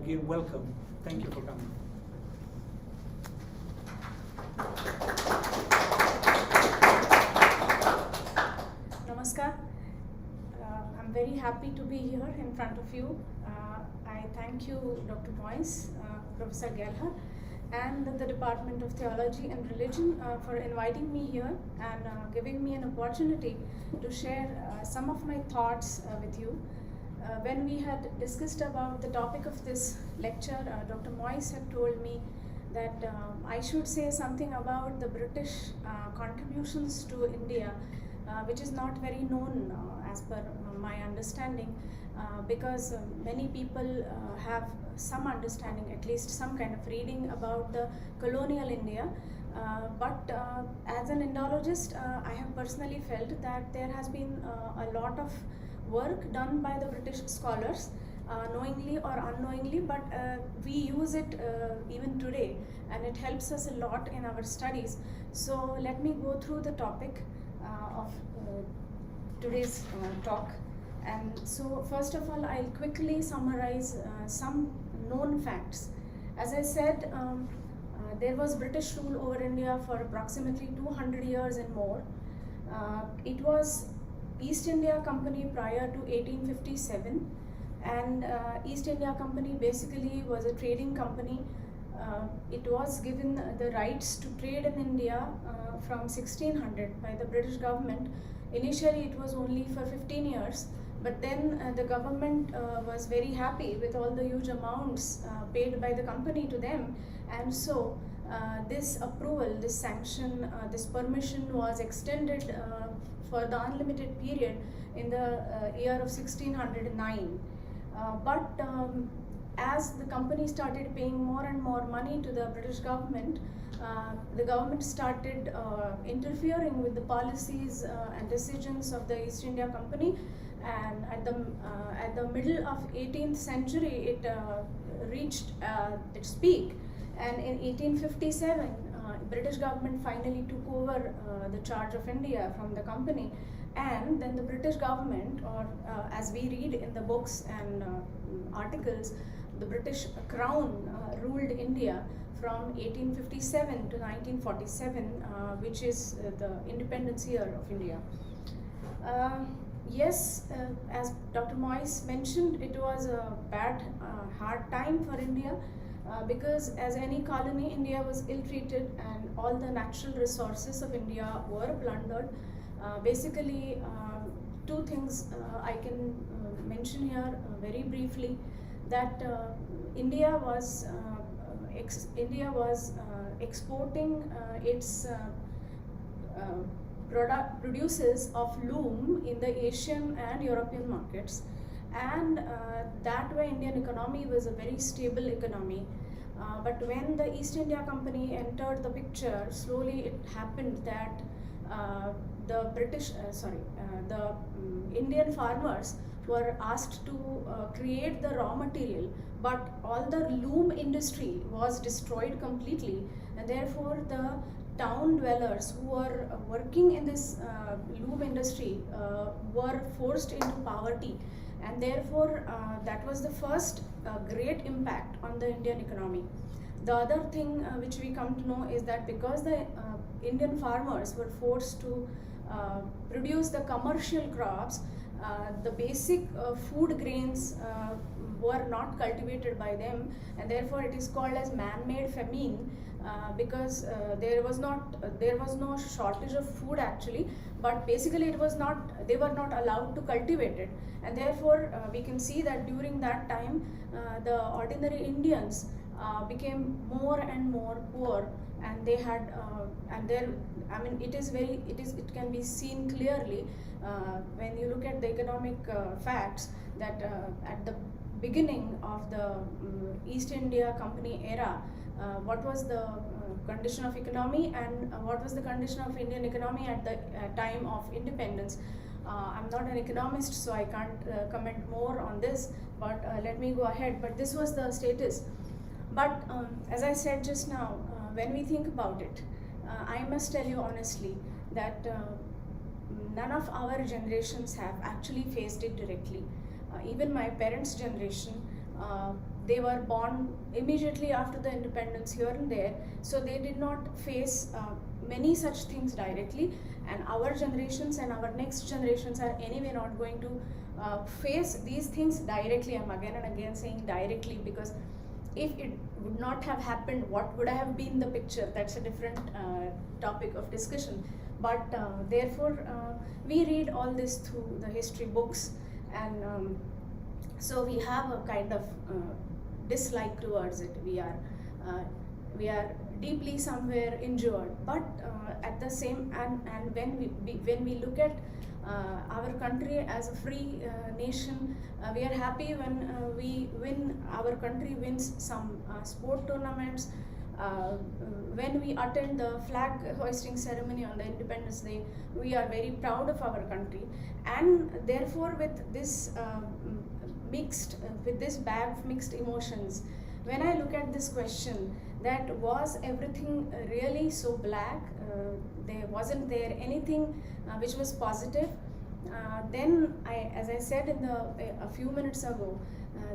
Gadgil, welcome. Thank you for coming. Namaskar. I'm very happy to be here in front of you. I thank you, Dr. Moyes, Professor Gelhar, and the Department of Theology and Religion for inviting me here and giving me an opportunity to share some of my thoughts with you. When we had discussed about the topic of this lecture, Dr. Moyes had told me that I should say something about the British contributions to India, which is not very known as per my understanding, because many people have some understanding, at least some kind of reading about the colonial India. But as an Indologist, I have personally felt that there has been a lot of work done by the British scholars, knowingly or unknowingly, but we use it even today, and it helps us a lot in our studies. So let me go through the topic of today's talk. And so first of all, I'll quickly summarize some known facts. As I said, there was British rule over India for approximately 200 years and more. It was East India Company prior to 1857, and East India Company basically was a trading company. It was given the rights to trade in India from 1600 by the British government. Initially it was only for 15 years, but then the government was very happy with all the huge amounts paid by the company to them, and so this approval, this sanction, this permission was extended for the unlimited period in the year of 1609. But as the company started paying more and more money to the British government, the government started interfering with the policies and decisions of the East India Company, and at the middle of 18th century it reached its peak, and in 1857 British government finally took over the charge of India from the company, and then the British government, or as we read in the books and articles, the British Crown ruled India from 1857 to 1947, which is the independence year of India. Yes, as Dr. Moyes mentioned, it was a bad, hard time for India, because as any colony, India was ill-treated and all the natural resources of India were plundered. Basically, two things I can mention here very briefly, that India was exporting its produces of loom in the Asian and European markets, and that way Indian economy was a very stable economy. But when the East India Company entered the picture, slowly it happened that the Indian farmers were asked to create the raw material, but all the loom industry was destroyed completely, and therefore the town dwellers who were working in this loom industry were forced into poverty, and therefore that was the first great impact on the Indian economy. The other thing which we come to know is that because the Indian farmers were forced to produce the commercial crops, the basic food grains were not cultivated by them, and therefore it is called as man-made famine, because there was no shortage of food actually, but basically they were not allowed to cultivate it, and therefore we can see that during that time the ordinary Indians became more and more poor, and they had it can be seen clearly when you look at the economic facts that at the beginning of the East India Company era, what was the condition of economy and what was the condition of Indian economy at the time of independence. I'm not an economist, so I can't comment more on this, but let me go ahead. But this was the status. But as I said just now, when we think about it, I must tell you honestly that none of our generations have actually faced it directly. Even my parents' generation, they were born immediately after the independence here and there, so they did not face many such things directly, and our generations and our next generations are anyway not going to face these things directly. I'm again and again saying directly, because if it would not have happened, what would have been the picture? That's a different topic of discussion. But therefore, we read all this through the history books, and so we have a kind of dislike towards it. We are deeply somewhere injured, but at the same, and when we look at our country as a free nation, we are happy when our country wins some sport tournaments, when we attend the flag hoisting ceremony on the Independence Day. We are very proud of our country, and therefore with this bag of mixed emotions, when I look at this question, that was everything really so black, wasn't there anything which was positive, then as I said a few minutes ago,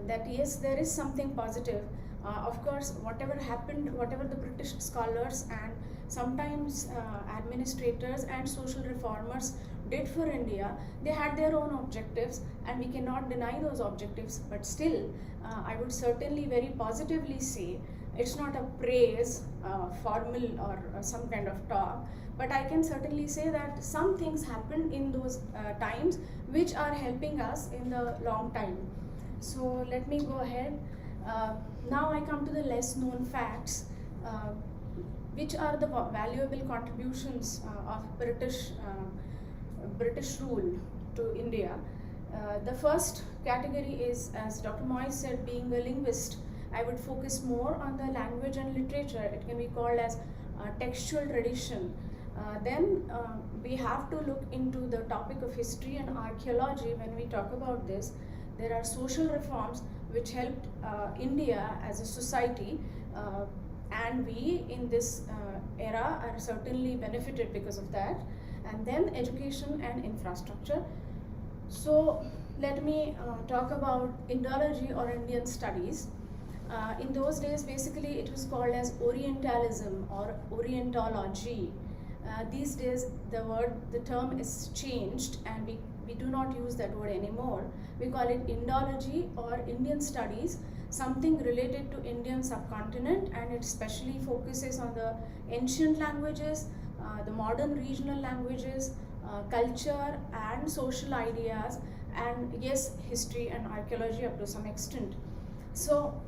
that yes, there is something positive. Of course, whatever happened, whatever the British scholars and sometimes administrators and social reformers did for India, they had their own objectives, and we cannot deny those objectives. But still, I would certainly very positively say it's not a praise, formal or some kind of talk, but I can certainly say that some things happened in those times which are helping us in the long time. So let me go ahead. Now I come to the less known facts, which are the valuable contributions of British rule to India. The first category is, as Dr. Moyes said, being a linguist. I would focus more on the language and literature. It can be called as textual tradition. Then we have to look into the topic of history and archaeology when we talk about this. There are social reforms which helped India as a society, and we in this era are certainly benefited because of that. And then education and infrastructure. So let me talk about Indology or Indian studies. In those days, basically it was called as Orientalism or Orientology. These days the term is changed, and we do not use that word anymore. We call it Indology or Indian studies, something related to Indian subcontinent, and it specially focuses on the ancient languages, the modern regional languages, culture and social ideas, and yes, history and archaeology up to some extent. So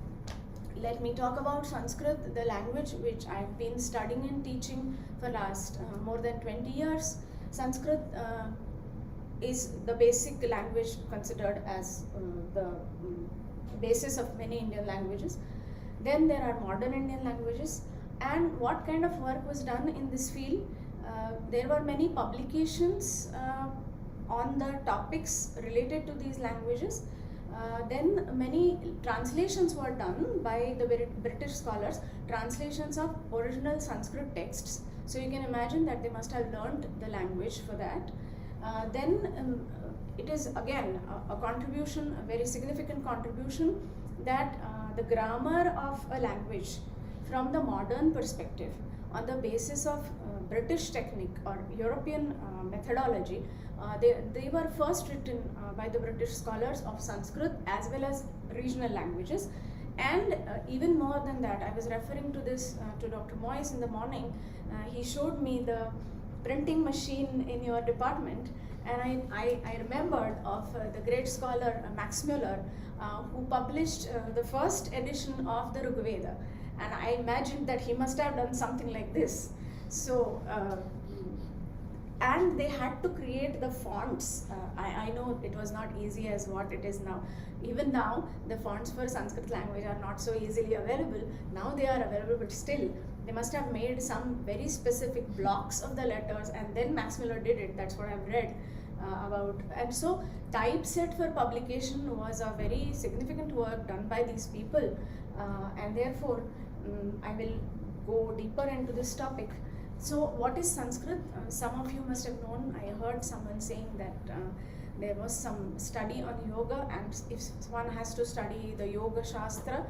let me talk about Sanskrit, the language which I've been studying and teaching for last more than 20 years. Sanskrit is the basic language considered as the basis of many Indian languages. Then there are modern Indian languages. And what kind of work was done in this field? There were many publications on the topics related to these languages. Then many translations were done by the British scholars, translations of original Sanskrit texts. So you can imagine that they must have learned the language for that. Then it is again a contribution, a very significant contribution, that the grammar of a language from the modern perspective, on the basis of British technique or European methodology, they were first written by the British scholars of Sanskrit as well as regional languages. And even more than that, I was referring to this to Dr. Moyes in the morning. He showed me the printing machine in your department, and I remembered of the great scholar Max Muller, who published the first edition of the Rig Veda, and I imagined that he must have done something like this. So and they had to create the fonts. I know it was not easy as what it is now. Even now, the fonts for Sanskrit language are not so easily available. Now they are available, but still, they must have made some very specific blocks of the letters, and then Max Muller did it. That's what I've read about. And so, typeset for publication was a very significant work done by these people, and therefore, I will go deeper into this topic. So what is Sanskrit? Some of you must have known. I heard someone saying that there was some study on yoga, and if one has to study the Yoga Shastra,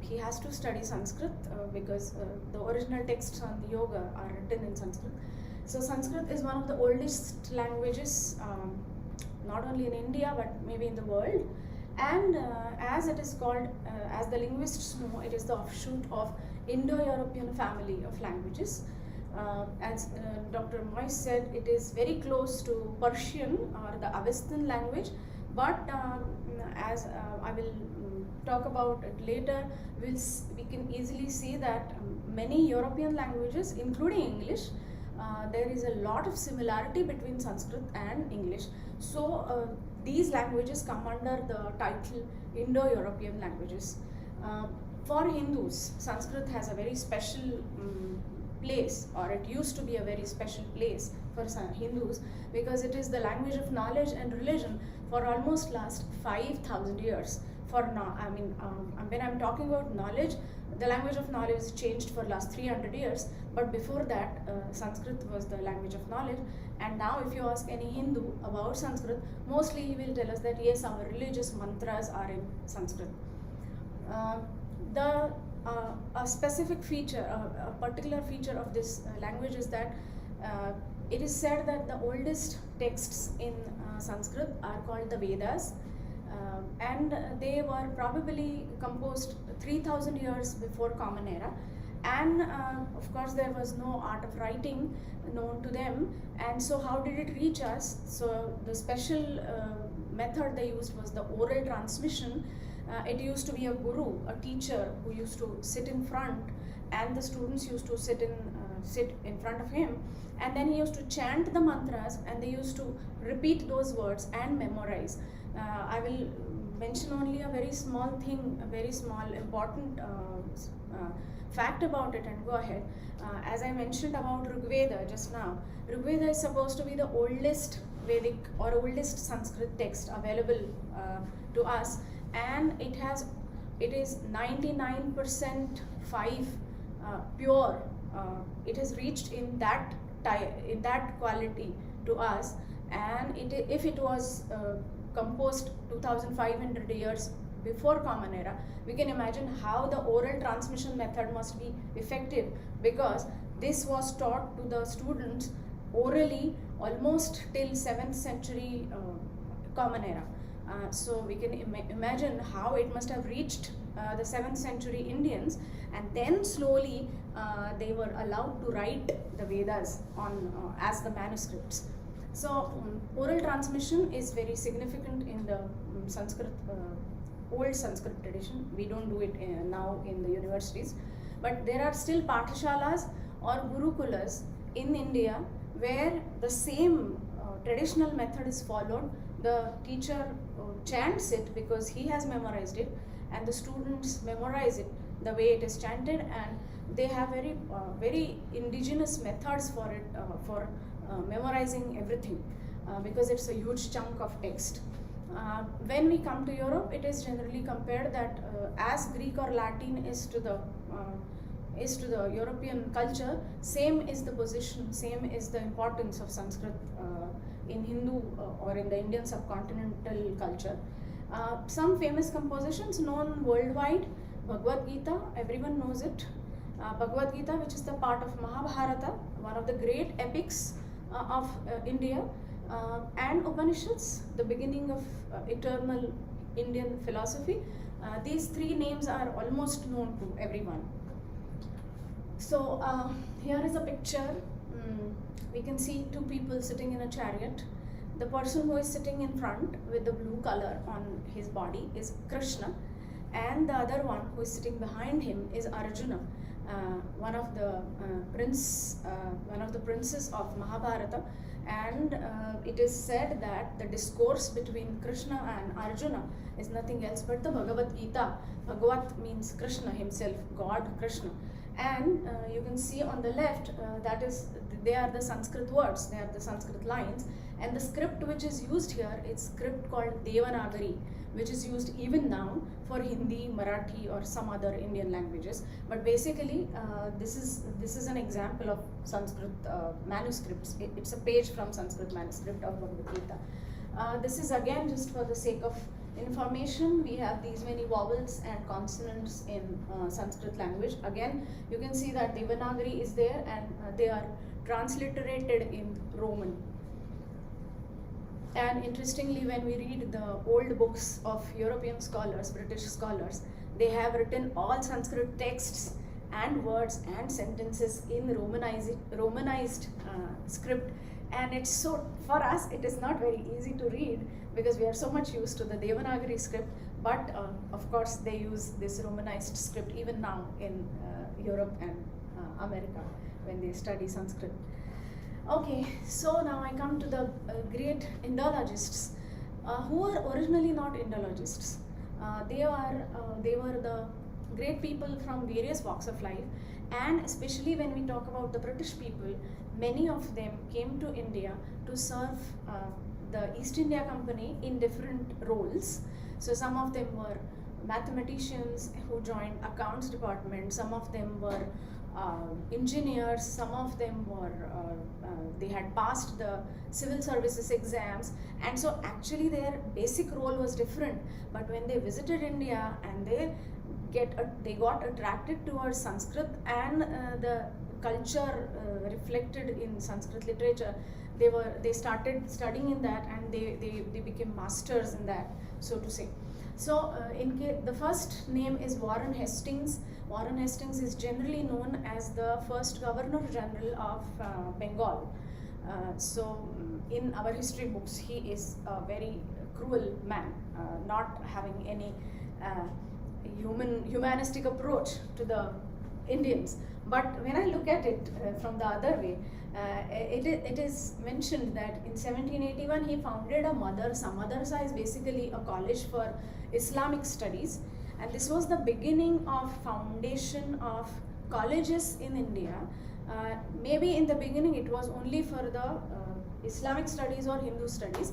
he has to study Sanskrit because the original texts on the yoga are written in Sanskrit. So Sanskrit is one of the oldest languages, not only in India but maybe in the world. And as it is called, as the linguists know, it is the offshoot of Indo-European family of languages. As Dr. Moyes said, it is very close to Persian or the Avestan language, but as I will talk about it later, we can easily see that many European languages, including English, there is a lot of similarity between Sanskrit and English. So these languages come under the title Indo-European languages. For Hindus, Sanskrit has a very special place, or it used to be a very special place for Hindus, because it is the language of knowledge and religion for almost last 5,000 years. For now, I mean, when I'm talking about knowledge, the language of knowledge changed for last 300 years, but before that, Sanskrit was the language of knowledge. And now if you ask any Hindu about Sanskrit, mostly he will tell us that yes, our religious mantras are in Sanskrit. A specific feature, a particular feature of this language is that it is said that the oldest texts in Sanskrit are called the Vedas, and they were probably composed 3,000 years before Common Era. And of course there was no art of writing known to them, and so how did it reach us? So the special method they used was the oral transmission. It used to be a guru, a teacher, who used to sit in front, and the students used to sit in front of him, and then he used to chant the mantras, and they used to repeat those words and memorize. I will mention only a very small thing, a very small important fact about it, and go ahead. As I mentioned about Rigveda just now, Rigveda is supposed to be the oldest Vedic or oldest Sanskrit text available to us, and it is 99% pure. It has reached in that quality to us, and if it was composed 2,500 years before Common Era, we can imagine how the oral transmission method must be effective, because this was taught to the students orally almost till 7th century Common Era. So we can imagine how it must have reached the 7th century Indians, and then slowly they were allowed to write the Vedas on as the manuscripts. So oral transmission is very significant in the Sanskrit, old Sanskrit tradition. We don't do it now in the universities, but there are still pathshalas or gurukulas in India where the same traditional method is followed. The teacher chants it because he has memorized it, and the students memorize it the way it is chanted, and they have very indigenous methods for it, for memorizing everything, because it's a huge chunk of text. When we come to Europe, it is generally compared that as Greek or Latin is to the European culture, same is the position, same is the importance of Sanskrit in Hindu or in the Indian subcontinental culture. Some famous compositions known worldwide: Bhagavad Gita, everyone knows it. Bhagavad Gita, which is the part of Mahabharata, one of the great epics of India, and Upanishads, the beginning of eternal Indian philosophy. These three names are almost known to everyone. So here is a picture. We can see two people sitting in a chariot. The person who is sitting in front with the blue color on his body is Krishna, and the other one who is sitting behind him is Arjuna, one of the princes of Mahabharata. And it is said that the discourse between Krishna and Arjuna is nothing else but the Bhagavad Gita. Bhagavat means Krishna himself, God Krishna. And you can see on the left, they are the Sanskrit words, they are the Sanskrit lines, and the script which is used here is script called Devanagari, which is used even now for Hindi, Marathi, or some other Indian languages. But basically, this is an example of Sanskrit manuscripts. It's a page from Sanskrit manuscript of Bhagavad Gita. This is again just for the sake of information. We have these many vowels and consonants in Sanskrit language. Again, you can see that Devanagari is there, and they are transliterated in Roman. And interestingly, when we read the old books of European scholars, British scholars, they have written all Sanskrit texts and words and sentences in Romanized script. And it's so, for us, it is not very easy to read because we are so much used to the Devanagari script. But of course, they use this Romanized script even now in Europe and America when they study Sanskrit. Okay, so now I come to the great Indologists, who were originally not Indologists. They were the great people from various walks of life, and especially when we talk about the British people, many of them came to India to serve the East India Company in different roles. So some of them were mathematicians who joined accounts department, some of them were engineers, some of them were they had passed the civil services exams, and so actually their basic role was different. But when they visited India and they got attracted towards Sanskrit and the culture reflected in Sanskrit literature, they started studying in that, and they became masters in that, so to say. So the first name is Warren Hastings. Warren Hastings is generally known as the first Governor General of Bengal. So in our history books, he is a very cruel man, not having any humanistic approach to the Indians. But when I look at it from the other way, it is mentioned that in 1781 he founded a madrasa. Madrasa is basically a college for Islamic studies, and this was the beginning of foundation of colleges in India. Maybe in the beginning it was only for the Islamic studies or Hindu studies.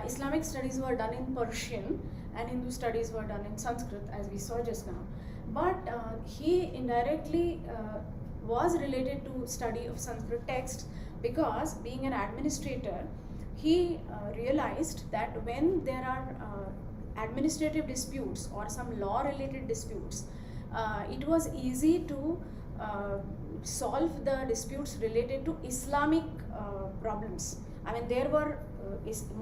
Islamic studies were done in Persian and Hindu studies were done in Sanskrit, as we saw just now. But he indirectly was related to study of Sanskrit texts, because being an administrator, he realized that when there are administrative disputes or some law related disputes, it was easy to solve the disputes related to Islamic problems. I mean, there were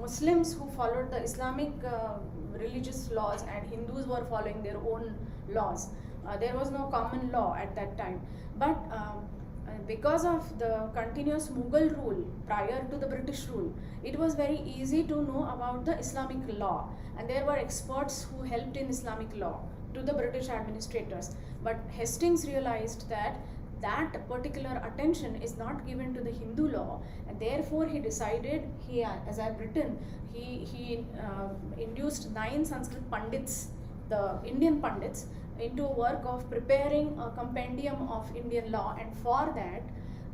Muslims who followed the Islamic religious laws, and Hindus were following their own laws. There was no common law at that time. But because of the continuous Mughal rule prior to the British rule, it was very easy to know about the Islamic law, and there were experts who helped in Islamic law to the British administrators. But Hastings realized that that particular attention is not given to the Hindu law, and therefore he decided, as I've written, he induced 9 Sanskrit Pandits, the Indian Pandits, into a work of preparing a compendium of Indian law. And for that,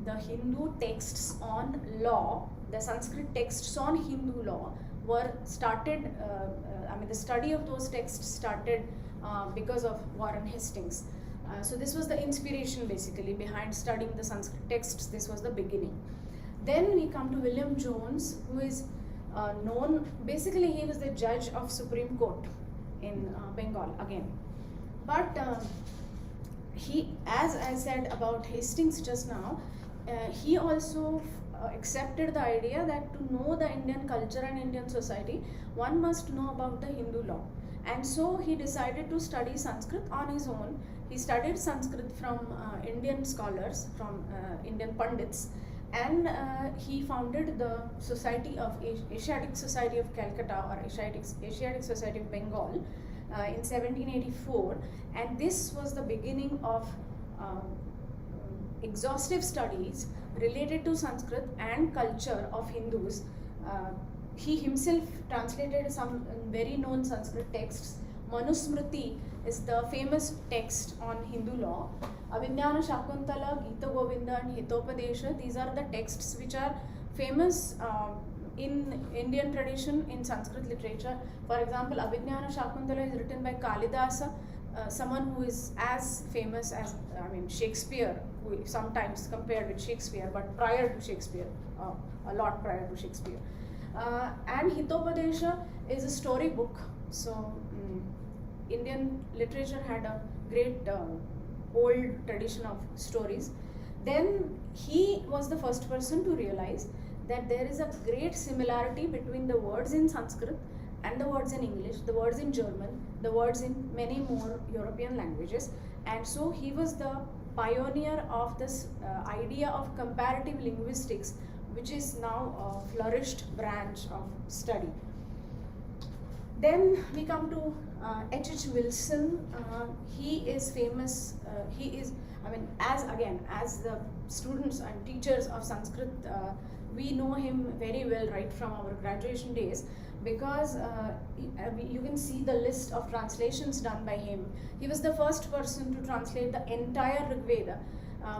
the Hindu texts on law, the Sanskrit texts on Hindu law were started, the study of those texts started because of Warren Hastings. So this was the inspiration basically behind studying the Sanskrit texts. This was the beginning. Then we come to William Jones, who is known, basically he was the judge of Supreme Court in Bengal again. But he, as I said about Hastings just now, he also accepted the idea that to know the Indian culture and Indian society, one must know about the Hindu law. And so he decided to study Sanskrit on his own. He studied Sanskrit from Indian scholars, from Indian Pandits, and he founded the Society of Asiatic Society of Calcutta, or Asiatic Society of Bengal in 1784, and this was the beginning of exhaustive studies related to Sanskrit and culture of Hindus. He himself translated some very known Sanskrit texts. Manusmriti is the famous text on Hindu law. Avinyana Shakuntala, Gita Govinda, and Hitopadesha, these are the texts which are famous in Indian tradition in Sanskrit literature. For example, Avinyana Shakuntala is written by Kalidasa, someone who is as famous as Shakespeare, who sometimes compared with Shakespeare, but prior to Shakespeare, a lot prior to Shakespeare. And Hitopadesha is a storybook. So Indian literature had a great old tradition of stories. Then he was the first person to realize that there is a great similarity between the words in Sanskrit and the words in English, the words in German, the words in many more European languages. And so he was the pioneer of this idea of comparative linguistics, which is now a flourished branch of study. Then we come to H.H. Wilson. He is famous. As the students and teachers of Sanskrit, we know him very well right from our graduation days, because you can see the list of translations done by him. He was the first person to translate the entire Rig Veda.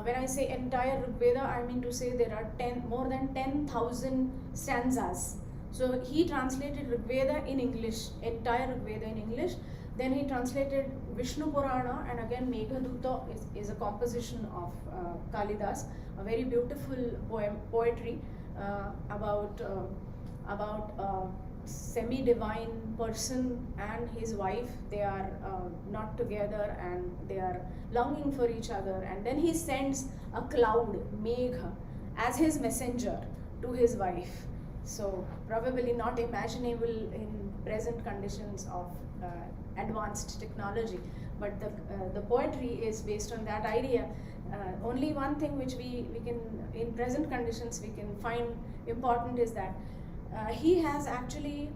When I say entire Rig Veda, I mean to say there are more than 10,000 stanzas. So he translated Rig Veda in English, entire Rig Veda in English. Then he translated Vishnu Purana, and again Meghaduta is a composition of Kalidas, a very beautiful poetry about a semi-divine person and his wife. They are not together and they are longing for each other, and then he sends a cloud, Megha, as his messenger to his wife. So probably not imaginable in present conditions of advanced technology, but the poetry is based on that idea. Only one thing which we can, in present conditions, we can find important is that he has actually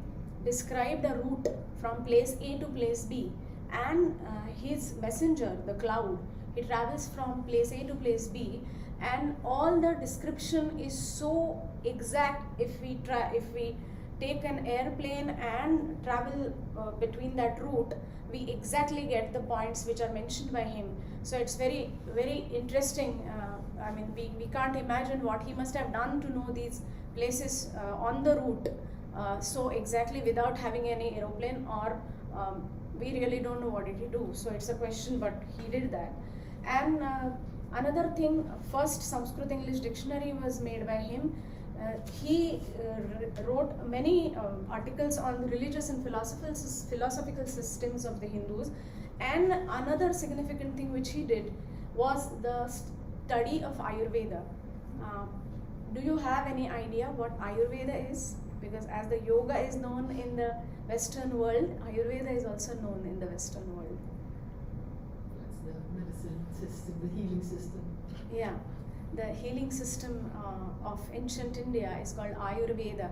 described a route from place A to place B, and his messenger, the cloud, he travels from place A to place B, and all the description is so exact. If we take an airplane and travel between that route, we exactly get the points which are mentioned by him. So it's very, very interesting. We can't imagine what he must have done to know these places on the route so exactly without having any aeroplane, or we really don't know what did he do. So it's a question, but he did that. And another thing, first Sanskrit English dictionary was made by him. He wrote many articles on the religious and philosophical systems of the Hindus. And another significant thing which he did was the study of Ayurveda. Do you have any idea what Ayurveda is? Because as the yoga is known in the Western world, Ayurveda is also known in the Western world. That's the medicine system, the healing system. Yeah, the healing system of ancient India is called Ayurveda.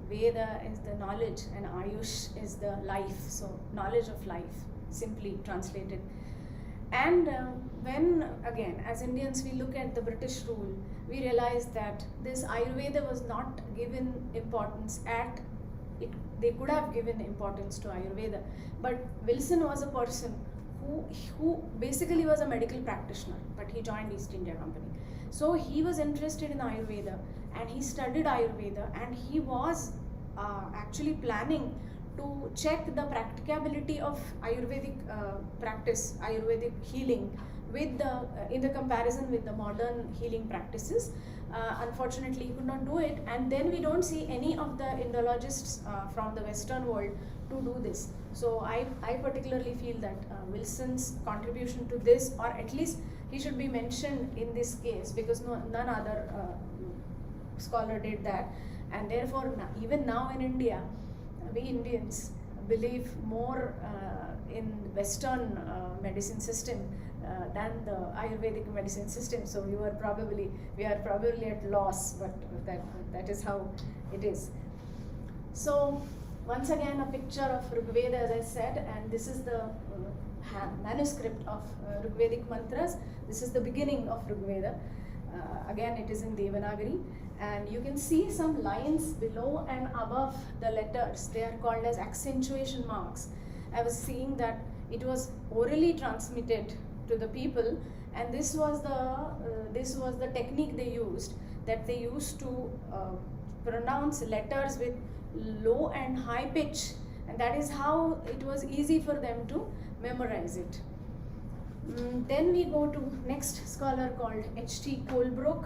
Veda is the knowledge and Ayush is the life, so knowledge of life, simply translated. And when, again, as Indians, we look at the British rule, we realize that this Ayurveda was not given importance they could have given importance to Ayurveda. But Wilson was a person who basically was a medical practitioner, but he joined East India Company. So he was interested in Ayurveda and he studied Ayurveda, and he was actually planning to check the practicability of Ayurvedic practice, Ayurvedic healing, with in the comparison with the modern healing practices. Unfortunately, he could not do it, and then we don't see any of the Indologists from the Western world to do this. So I particularly feel that Wilson's contribution to this, or at least he should be mentioned in this case, because none other scholar did that, and therefore even now in India, we Indians believe more in Western medicine system than the Ayurvedic medicine system. So we are probably at loss, but that is how it is. So once again, a picture of Rig Veda, as I said, and this is the manuscript of Rig Vedic mantras. This is the beginning of Rig Veda. Again, it is in Devanagari, and you can see some lines below and above the letters. They are called as accentuation marks. I was seeing that it was orally transmitted to the people, and this was the technique they used. That they used to pronounce letters with low and high pitch, and that is how it was easy for them to memorize it. Then we go to next scholar called H.T. Colebrook.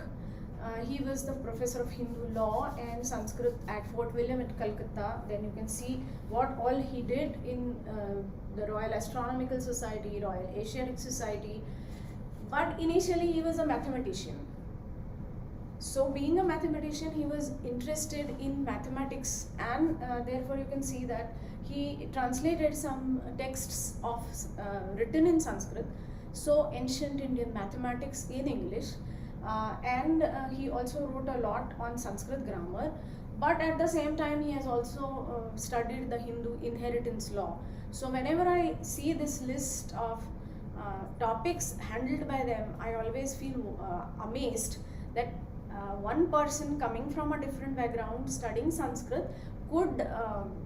He was the professor of Hindu law and Sanskrit at Fort William in Calcutta. Then you can see what all he did in the Royal Astronomical Society, Royal Asiatic Society. But initially he was a mathematician. So being a mathematician, he was interested in mathematics, and therefore you can see that he translated some texts of written in Sanskrit, so ancient Indian mathematics in English, and he also wrote a lot on Sanskrit grammar. But at the same time, he has also studied the Hindu inheritance law. So whenever I see this list of topics handled by them, I always feel amazed that one person coming from a different background studying Sanskrit could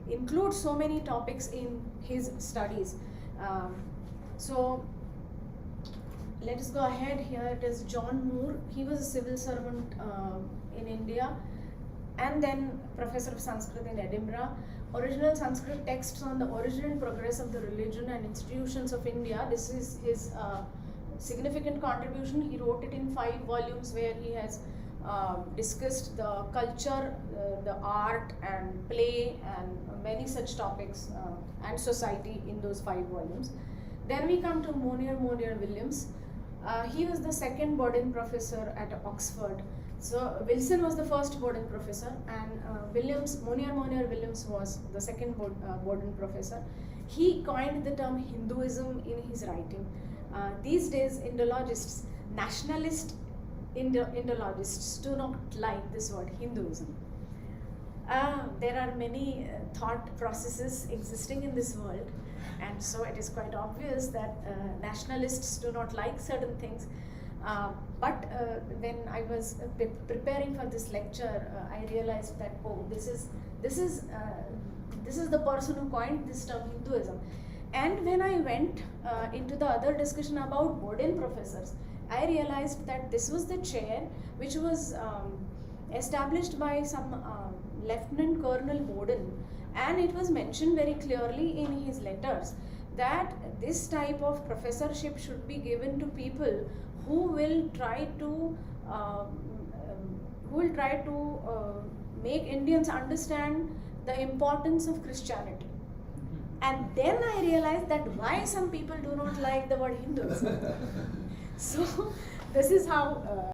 include so many topics in his studies. So let us go ahead. Here it is John Moore. He was a civil servant in India and then professor of Sanskrit in Edinburgh. Original Sanskrit texts on the origin and progress of the religion and institutions of India. This is his significant contribution. He wrote it in 5 volumes where he has discussed the culture, the art and play and many such topics and society in those 5 volumes. Then we come to Monier Williams. He was the second Borden professor at Oxford. So Wilson was the first Borden professor, and Monier Williams was the second Borden professor. He coined the term Hinduism in his writing. These days, Indologists, nationalist Indologists do not like this word Hinduism. There are many thought processes existing in this world, and so it is quite obvious that nationalists do not like certain things. But when I was preparing for this lecture, I realized that this is the person who coined this term Hinduism. And when I went into the other discussion about Borden professors, I realized that this was the chair which was established by some Lieutenant Colonel Borden, and it was mentioned very clearly in his letters that this type of professorship should be given to people who will try to make Indians understand the importance of Christianity. And then I realized that why some people do not like the word Hinduism. So this is how